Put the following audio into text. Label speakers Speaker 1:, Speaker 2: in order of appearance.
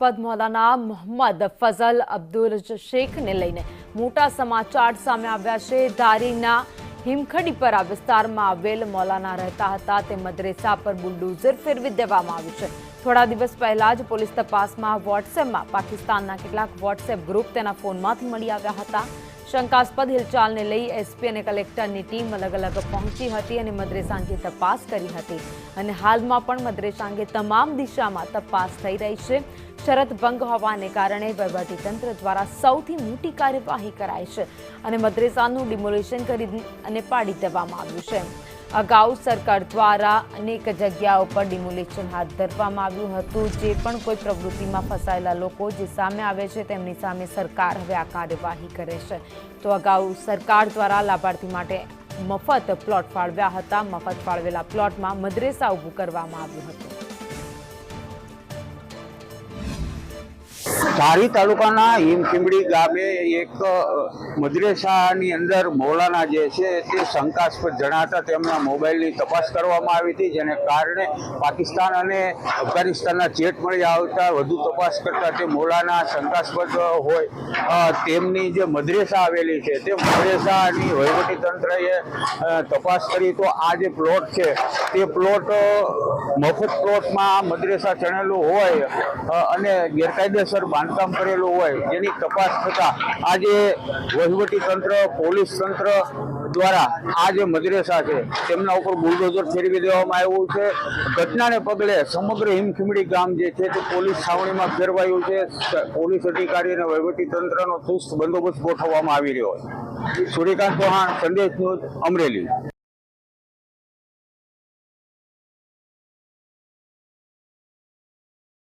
Speaker 1: પદ મૌલાના મોહમ્મદ ફઝલ અબ્દુલ શેખને લઈને મોટા સમાચાર સામે આવ્યા છે। ધારીના હિમખડીપરા વિસ્તારમાં આવેલ મૌલાના રહેતા હતા તે મદ્રેસા પર બુલડોઝર ફેરવી દેવામાં આવ્યું છે। થોડા દિવસ પહેલા જ પોલીસ તપાસમાં વોટ્સએપમાં પાકિસ્તાનના કેટલાક વોટ્સએપ ગ્રુપ તેના ફોનમાંથી મળી આવ્યા હતા। શંકાસ્પદ હિલચાલને લઈ એસપી અને કલેક્ટરની ટીમ અલગ અલગ પહોંચી હતી અને મદ્રેસા અંગે તપાસ કરી હતી અને હાલમાં પણ મદ્રેસા અંગે તમામ દિશામાં તપાસ થઈ રહી છે। શરત ભંગ હોવાને કારણે વહીવટીતંત્ર દ્વારા સૌથી મોટી કાર્યવાહી કરાઈ છે અને મદ્રેસાનું ડિમોલિશન કરી અને પાડી દેવામાં આવ્યું છે। અગાઉ સરકાર દ્વારા અનેક જગ્યાઓ પર ડિમોલિશન હાથ ધરવામાં આવ્યું હતું। જે પણ કોઈ પ્રવૃત્તિમાં ફસાયેલા લોકો જે સામે આવે છે તેમની સામે સરકાર હવે આ કાર્યવાહી કરે છે। તો અગાઉ સરકાર દ્વારા લાભાર્થી માટે મફત પ્લોટ ફાળવ્યા હતા। મફત ફાળવેલા પ્લોટમાં મદ્રેસા ઊભું કરવામાં આવ્યું હતું।
Speaker 2: ધારી તાલુકાના હિમખીમડી ગામે એક મદ્રેસાની અંદર મૌલાના જે છે તે શંકાસ્પદ જણાતા તેમના મોબાઈલની તપાસ કરવામાં આવી હતી, જેને કારણે પાકિસ્તાન અને અફઘાનિસ્તાનના ચેટ મળી આવતા વધુ તપાસ કરતા તે મૌલાના શંકાસ્પદ હોય તેમની જે મદ્રેસા આવેલી છે તે મદ્રેસાની વહીવટીતંત્રએ તપાસ કરી તો આ જે પ્લોટ છે તે પ્લોટ મફત પ્લોટમાં મદ્રેસા ચણેલું હોય અને ગેરકાયદેસર બાંધકામ કરેલું હોય, જેની તપાસ થતા આજે વહીવટી તંત્ર પોલીસ તંત્ર દ્વારા આ જે મદ્રેસા છે તેમના ઉપર બુલડોઝર ફેરવી દેવામાં આવ્યું છે। ઘટનાને પગલે સમગ્ર હિમખીમડી ગામ જે છે તે પોલીસ છાવણીમાં ફેરવાયું છે। પોલીસ અધિકારી અને વહીવટી તંત્રનો ચુસ્ત બંદોબસ્ત ગોઠવવામાં આવી રહ્યો છે। સૂર્યકાંત ચૌહાણ, સંદેશ ન્યૂઝ, અમરેલી।